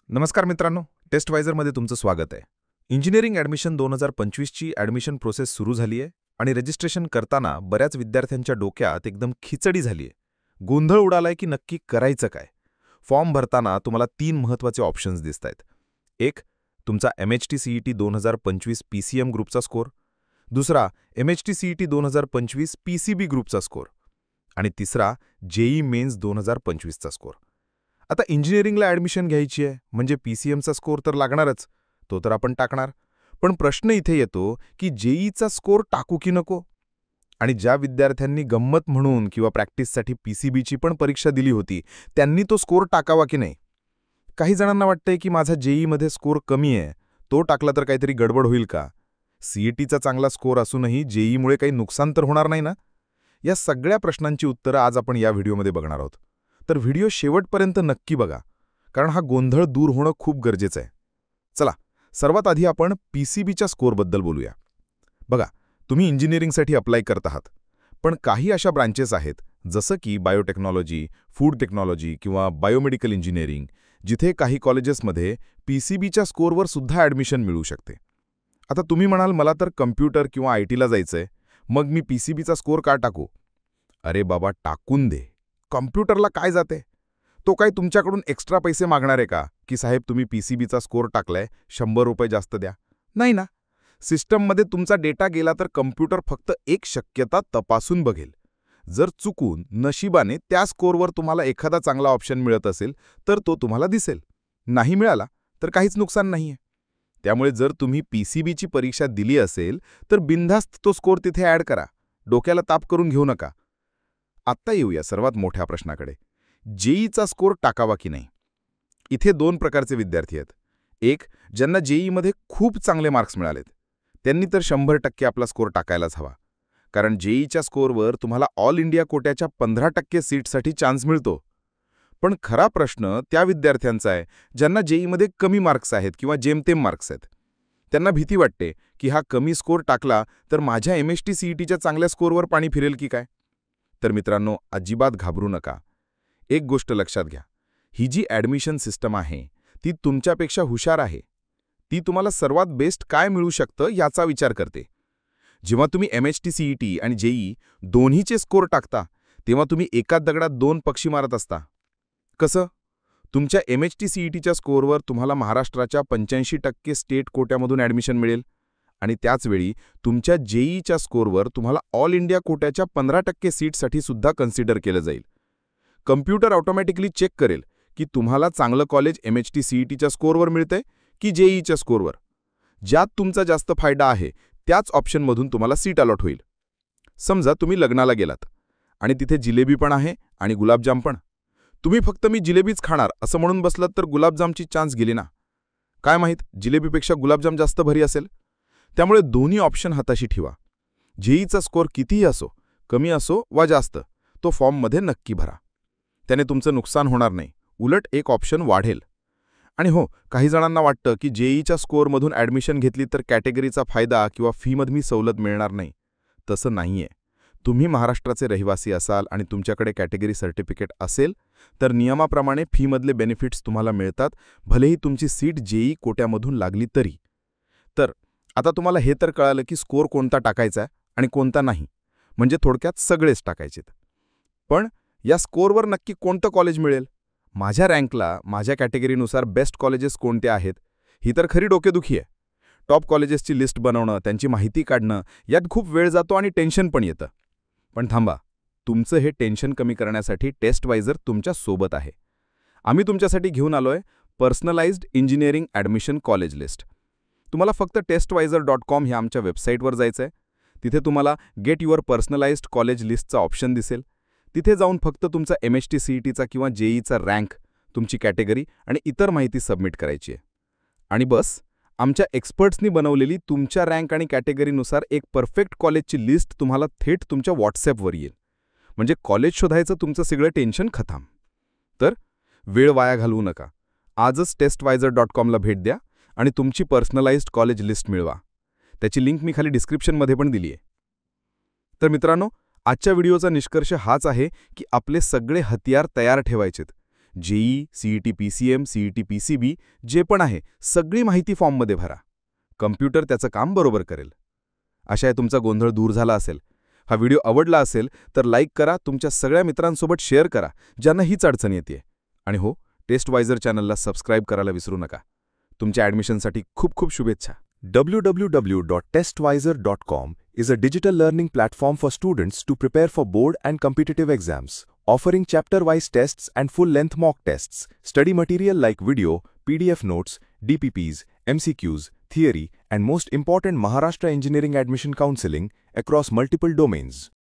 नमस्कार मित्रांनो, टेस्टवायझरमध्ये तुमचं स्वागत आहे. इंजिनिअरिंग ॲडमिशन 2025ची ॲडमिशन प्रोसेस सुरू झाली आहे आणि रजिस्ट्रेशन करताना बऱ्याच विद्यार्थ्यांच्या डोक्यात एकदम खिचडी झाली आहे. गोंधळ उडालाय की नक्की करायचं काय. फॉर्म भरताना तुम्हाला 3 महत्त्वाचे ऑप्शन्स दिसतायत. एक, तुमचा MHT CET 2025 PCM ग्रुपचा स्कोर. दुसरा, MHT CET 2025 PCB ग्रुपचा स्कोर. आणि तिसरा, JEE मेन्स 2025चा स्कोर. आता इंजिनिअरिंगला ॲडमिशन घ्यायची आहे म्हणजे PCMचा स्कोर तर लागणारच, तो तर आपण टाकणार. पण प्रश्न इथे येतो की JEEचा स्कोर टाकू की नको. आणि ज्या विद्यार्थ्यांनी गंमत म्हणून किंवा प्रॅक्टिससाठी PCBची पण परीक्षा दिली होती त्यांनी तो स्कोर टाकावा की नाही. काही जणांना वाटतंय की माझा JEEमध्ये स्कोर कमी आहे, तो टाकला तर काहीतरी गडबड होईल का. CETचा चांगला स्कोर असूनही JEEमुळे काही नुकसान तर होणार नाही ना. या सगळ्या प्रश्नांची उत्तरं आज आपण या व्हिडिओमध्ये बघणार आहोत. तर व्हिडिओ शेवटपर्यंत नक्की बघा, कारण हा गोंधळ दूर होणं खूप गरजेचं आहे. चला, सर्वात आधी आपण PCBच्या स्कोरबद्दल बोलूया. बघा, तुम्ही इंजिनिअरिंगसाठी अप्लाय करत आहात, पण काही अशा ब्रांचेस आहेत जसं की बायोटेक्नॉलॉजी, फूड टेक्नॉलॉजी किंवा बायोमेडिकल इंजिनिअरिंग, जिथे काही कॉलेजेसमध्ये PCBच्या स्कोरवर सुद्धा ॲडमिशन मिळू शकते. आता तुम्ही म्हणाल, मला तर कम्प्युटर किंवा ITला जायचंय, मग मी PCBचा स्कोर का टाकू. अरे बाबा, टाकून दे. कॉम्प्युटरला काय जाते. तो काय तुमच्याकडून एक्स्ट्रा पैसे मागणार आहे का की साहेब तुम्ही PCBचा स्कोर टाकलाय, ₹100 जास्त द्या. नाही ना. सिस्टममध्ये तुमचा डेटा गेला तर कम्प्युटर फक्त एक शक्यता तपासून बघेल. जर चुकून नशिबाने त्या स्कोरवर तुम्हाला एखादा चांगला ऑप्शन मिळत असेल तर तो तुम्हाला दिसेल. नाही मिळाला तर काहीच नुकसान नाहीये. त्यामुळे जर तुम्ही PCBची परीक्षा दिली असेल तर बिनधास्त तो स्कोर तिथे ॲड करा. डोक्याला ताप करून घेऊ नका. आत्ता येऊया सर्वात मोठ्या प्रश्नाकडे, JEEचा स्कोर टाकावा की नाही. इथे 2 प्रकारचे विद्यार्थी आहेत. एक, ज्यांना JEEमध्ये खूप चांगले मार्क्स मिळालेत, त्यांनी तर 100% आपला स्कोर टाकायलाच हवा. कारण JEEच्या स्कोरवर तुम्हाला ऑल इंडिया कोट्याच्या 15% सीटसाठी चान्स मिळतो. पण खरा प्रश्न त्या विद्यार्थ्यांचा आहे ज्यांना JEEमध्ये कमी मार्क्स आहेत किंवा जेमतेम मार्क्स आहेत. त्यांना भीती वाटते की हा कमी स्कोर टाकला तर माझ्या MHT CETच्या चांगल्या स्कोरवर पाणी फिरेल की काय. तर मित्रांनो, अजिबात घाबरू नका. एक गोष्ट लक्षात घ्या, ही जी ॲडमिशन सिस्टम आहे ती तुमच्यापेक्षा हुशार आहे. ती तुम्हाला सर्वात बेस्ट काय मिळू शकतं याचा विचार करते. जेव्हा तुम्ही MHT CET आणि JEE दोन्हीचे स्कोर टाकता तेव्हा तुम्ही एका दगडात 2 पक्षी मारत असता. कसं? तुमच्या MHT CETच्या स्कोरवर तुम्हाला महाराष्ट्राच्या 85% स्टेट कोट्यामधून ॲडमिशन मिळेल आणि त्याचवेळी तुमच्या JEEच्या स्कोरवर तुम्हाला ऑल इंडिया कोट्याच्या 15% सीटसाठी सुद्धा कन्सिडर केलं जाईल. कम्प्युटर ऑटोमॅटिकली चेक करेल की तुम्हाला चांगलं कॉलेज MHT CETच्या स्कोरवर मिळतंय की JEEच्या स्कोरवर. ज्यात तुमचा जास्त फायदा आहे त्याच ऑप्शनमधून तुम्हाला सीट अलॉट होईल. समजा तुम्ही लग्नाला गेलात आणि तिथे जिलेबी पण आहे आणि गुलाबजाम पण. तुम्ही फक्त मी जिलेबीच खाणार असं म्हणून बसलात तर गुलाबजामची चान्स गेली ना. काय माहीत, जिलेबीपेक्षा गुलाबजाम जास्त भरी असेल. त्यामुळे दोन्ही ऑप्शन हाताशी ठेवा. JEEचा स्कोर कितीही असो, कमी असो वा जास्त, तो फॉर्ममध्ये नक्की भरा. त्याने तुमचं नुकसान होणार नाही, उलट एक ऑप्शन वाढेल. आणि हो, काही जणांना वाटतं की JEEच्या स्कोरमधून ॲडमिशन घेतली तर कॅटेगरीचा फायदा किंवा फीमध्ये सवलत मिळणार नाही. तसं नाहीये. तुम्ही महाराष्ट्राचे रहिवासी असाल आणि तुमच्याकडे कॅटेगरी सर्टिफिकेट असेल तर नियमाप्रमाणे फीमधले बेनिफिट्स तुम्हाला मिळतात, भलेही तुमची सीट JEE कोट्यामधून लागली तरी. तर आता तुम्हाला हे तर कळालं की स्कोर कोणता टाकायचा आणि कोणता नाही, म्हणजे थोडक्यात सगळेच टाकायचेत. पण या स्कोरवर नक्की कोणतं कॉलेज मिळेल, माझ्या रँकला माझ्या कॅटेगरीनुसार बेस्ट कॉलेजेस कोणते आहेत, ही तर खरी डोकेदुखी आहे. टॉप कॉलेजेसची लिस्ट बनवणं, त्यांची माहिती काढणं, यात खूप वेळ जातो आणि टेन्शन पण येतं. पण थांबा, तुमचं हे टेन्शन कमी करण्यासाठी टेस्टवायझर तुमच्या सोबत आहे. आम्ही तुमच्यासाठी घेऊन आलोय personalised engineering admission college list. तुम्हाला फक्त testwiser.com ह्या आमच्या वेबसाईटवर जायचं आहे. तिथे तुम्हाला गेट युअर पर्सनलाइज्ड कॉलेज लिस्टचा ऑप्शन दिसेल. तिथे जाऊन फक्त तुमचा MHT CETचा किंवा JEEचा रँक, तुमची कॅटेगरी आणि इतर माहिती सबमिट करायची आहे. आणि बस, आमच्या एक्सपर्ट्सनी बनवलेली तुमच्या रँक आणि कॅटेगरीनुसार एक परफेक्ट कॉलेजची लिस्ट तुम्हाला थेट तुमच्या व्हॉट्सॲपवर येईल. म्हणजे कॉलेज शोधायचं तुमचं सगळं टेन्शन खतम. तर वेळ वाया घालवू नका. आजच testwiser.comला भेट द्या आणि तुमची पर्सनलाइज्ड कॉलेज लिस्ट मिळवा. त्याची लिंक मी खाली डिस्क्रिप्शनमध्ये पण दिली आहे. तर मित्रांनो, आजच्या व्हिडिओचा निष्कर्ष हाच आहे की आपले सगळे हतियार तयार ठेवायचेत. JEE, CET PCM, CET PCB जे पण आहे सगळी माहिती फॉर्ममध्ये भरा. कम्प्युटर त्याचं काम बरोबर करेल. अशाय तुमचा गोंधळ दूर झाला असेल. हा व्हिडिओ आवडला असेल तर लाईक करा, तुमच्या सगळ्या मित्रांसोबत शेअर करा ज्यांना हीच अडचण येते. आणि हो, टेस्टवायझर चॅनलला सबस्क्राईब करायला विसरू नका. तुमच्या ॲडमिशनसाठी खूप खूप शुभेच्छा. www.testvisor.com is a digital learning platform for students to prepare for board and competitive exams, offering chapter-wise tests and full-length mock tests, study material like video, PDF notes, DPPs, MCQs, theory, and most important Maharashtra Engineering Admission Counseling across multiple domains.